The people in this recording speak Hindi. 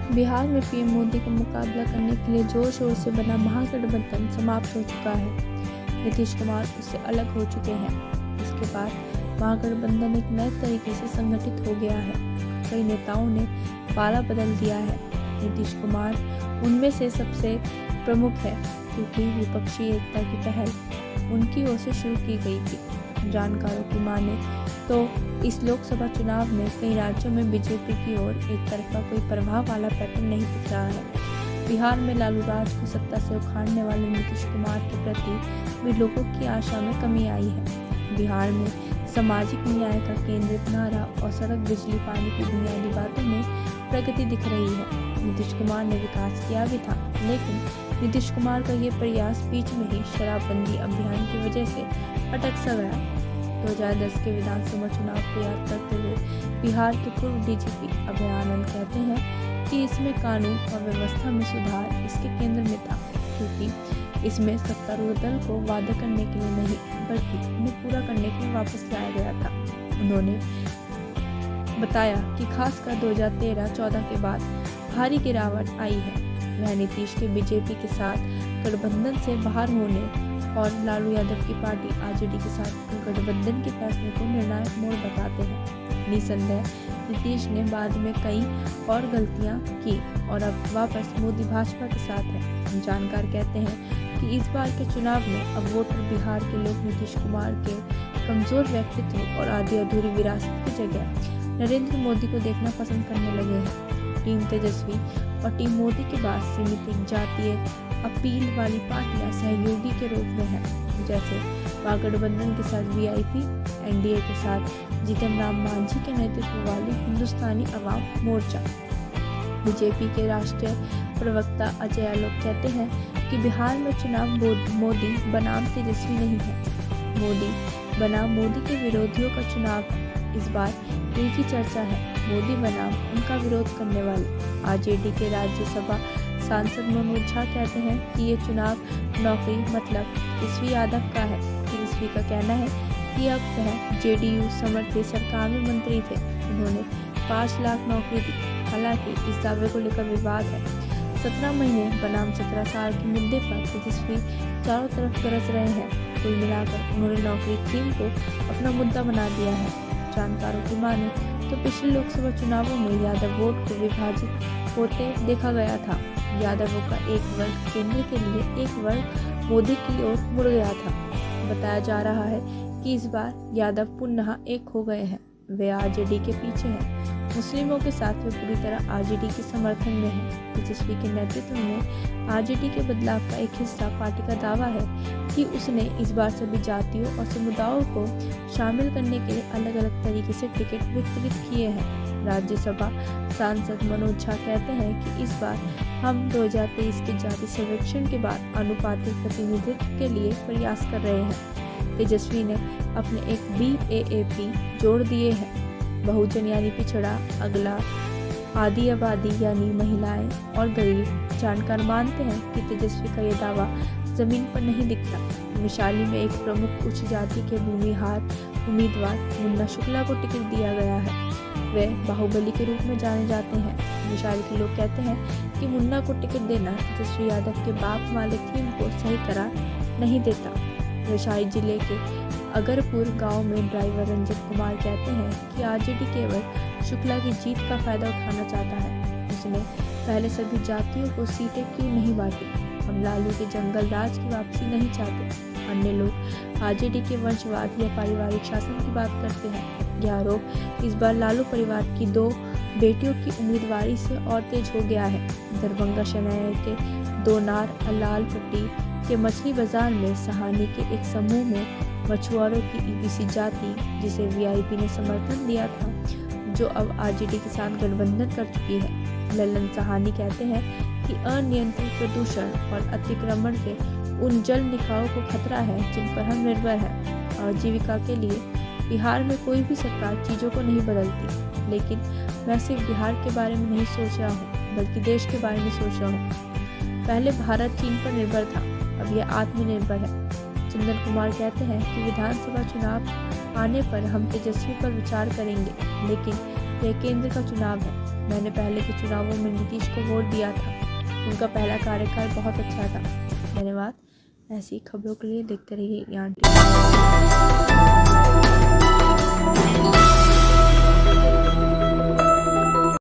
बिहार में पीएम मोदी का मुकाबला करने के लिए जोर शोर से बना महागठबंधन समाप्त हो चुका है। नीतीश कुमार उससे अलग हो चुके हैं। इसके बाद महागठबंधन एक नए तरीके से संगठित हो गया है। कई नेताओं ने पाला बदल दिया है। नीतीश कुमार उनमें से सबसे प्रमुख है, क्योंकि विपक्षी एकता की पहल उनकी ओर से शुरू की गई थी। जानकारों की माने तो इस लोकसभा चुनाव में कई राज्यों में बीजेपी की ओर एक तरफा कोई प्रभाव वाला पैटर्न नहीं दिख रहा है। बिहार में लालू राज को सत्ता से उखाड़ने वाले नीतीश कुमार के प्रति भी लोगों की आशा में कमी आई है। बिहार में सामाजिक न्याय का केंद्रित नारा और सड़क, बिजली, पानी की बुनियादी बातों में प्रगति दिख रही है। नीतीश कुमार ने विकास किया भी था, लेकिन नीतीश कुमार का ये प्रयास बीच में ही शराबबंदी अभियान की वजह से अटक सा गया। 2010 के विधानसभा चुनाव को याद करते हुए बिहार के पूर्व डीजीपी अभय आनंद कहते हैं कि इसमें कानून और व्यवस्था में सुधार इसके केंद्र में था, क्योंकि इसमें सत्तारूढ़ दल को वादा करने के लिए नहीं, बल्कि उन्हें पूरा करने के लिए वापस लाया गया था। उन्होंने बताया कि खासकर 2013-14 के बाद भारी गिरावट आई है। वह नीतीश के बीजेपी के साथ गठबंधन से बाहर होने और लालू यादव की पार्टी आरजेडी के साथ गठबंधन के फैसले को निर्णायक मोड़ बताते हैं। निसंदेह नीतीश ने बाद में कई और गलतियां की और अब वापस मोदी भाजपा के साथ है। जानकार कहते हैं कि इस बार के चुनाव में अब वोटर बिहार के लोग नीतीश कुमार के कमजोर व्यक्तित्व और आधी अधूरी विरासत की जगह नरेंद्र मोदी को देखना पसंद करने लगे हैं। टीम तेजस्वी और टीम मोदी के बाद सीमित जातीय अपील वाली पार्टियां सहयोगी के रूप में हैं, जैसे महागठबंधन के साथ वीआईपी, एनडीए के साथ जीतन राम मांझी के नेतृत्व वाली हिंदुस्तानी अवाम मोर्चा। बीजेपी के राष्ट्रीय प्रवक्ता अजय आलोक कहते हैं कि बिहार में चुनाव मोदी बनाम तेजस्वी नहीं है, मोदी बनाम मोदी के विरोधियों का चुनाव। इस बार एक ही चर्चा है, मोदी बनाम उनका विरोध करने वाले। आरजेडी के राज्यसभा सांसद मनोज झा कहते हैं कि ये चुनाव नौकरी मतलब तेजस्वी यादव का है। तेजस्वी का कहना है कि अब वह जेडीयू समर्थित सरकार में मंत्री थे, उन्होंने 5 लाख नौकरी दी। हालांकि इस दावे को लेकर विवाद है। 17 महीने बनाम 17 साल के मुद्दे पर तेजस्वी चारों तरफ गरज रहे हैं। कुल मिलाकर उन्होंने नौकरी थीम को अपना मुद्दा बना दिया है। जानकारों की माने तो पिछले लोकसभा चुनावों में यादव वोट को विभाजित होते देखा गया था। यादवों का एक वर्ग केंद्र के लिए, एक वर्ग मोदी की ओर मुड़ गया था। बताया जा रहा है कि इस बार यादव पुनः एक हो गए हैं। वे आरजेडी के पीछे हैं। मुस्लिमों के साथ वे पूरी तरह आरजेडी के समर्थन में हैं। तेजस्वी के नेतृत्व में आरजेडी के बदलाव का एक हिस्सा पार्टी का दावा है कि उसने इस बार सभी जातियों और समुदायों को शामिल करने के लिए अलग अलग तरीके से टिकट वितरित किए हैं। राज्यसभा सांसद मनोज झा कहते हैं कि इस बार हम 2023 के जाति सर्वेक्षण के बाद आनुपातिक प्रतिनिधित्व के लिए प्रयास कर रहे हैं। तेजस्वी ने अपने एक BAAP जोड़ दिए हैं, बहुजन यानी पिछड़ा, अगला, आदि आबादी यानी महिलाएं और गरीब। जानकार मानते हैं कि तेजस्वी का यह दावा जमीन पर नहीं दिखता। वैशाली में एक प्रमुख उच्च जाति के भूमिहार उम्मीदवार मुन्ना शुक्ला को टिकट दिया गया है। वे बाहुबली के रूप में जाने जाते हैं। वैशाली के लोग कहते हैं कि मुन्ना को टिकट देना तेजस्वी यादव के बाप वाले थीम को सही करार नहीं देता। वैशाली जिले के अगरपुर गांव में ड्राइवर रंजन कुमार कहते हैं कि आरजेडी केवल शुक्ला की जीत का फायदा उठाना चाहता है। उसने पहले सभी जातियों को सीटें क्यों नहीं बांटी? हम लालू के जंगल राज की वापसी नहीं चाहते। अन्य लोग आरजेडी के वंशवाद या पारिवारिक शासन की बात करते हैं। यह आरोप इस बार लालू परिवार की 2 बेटियों की उम्मीदवारी से और तेज हो गया है। दरभंगा शहर के दोनार अलाल पट्टी के मछली बाजार में सहानी के एक समूह में मछुआरों की ईबीसी जाति, जिसे वीआईपी ने समर्थन दिया था, जो अब आरजेडी के साथ गठबंधन कर चुकी है। ललन सहानी कहते हैं कि अनियंत्रित प्रदूषण और अतिक्रमण से उन जल निकायों को खतरा है जिन पर हम निर्भर हैं। आजीविका के लिए बिहार में कोई भी सरकार चीज़ों को नहीं बदलती, लेकिन मैं सिर्फ बिहार के बारे में नहीं सोच रहा हूँ, बल्कि देश के बारे में सोच रहा हूँ। पहले भारत चीन पर निर्भर था, अब यह आत्मनिर्भर है। चंदन कुमार कहते हैं कि विधानसभा चुनाव आने पर हम तेजस्वी पर विचार करेंगे, लेकिन यह केंद्र का चुनाव है। मैंने पहले के चुनावों में नीतीश को वोट दिया था। उनका पहला कार्यकाल बहुत अच्छा था। धन्यवाद। ऐसी खबरों के लिए देखते रहिए यहाँ टीवी।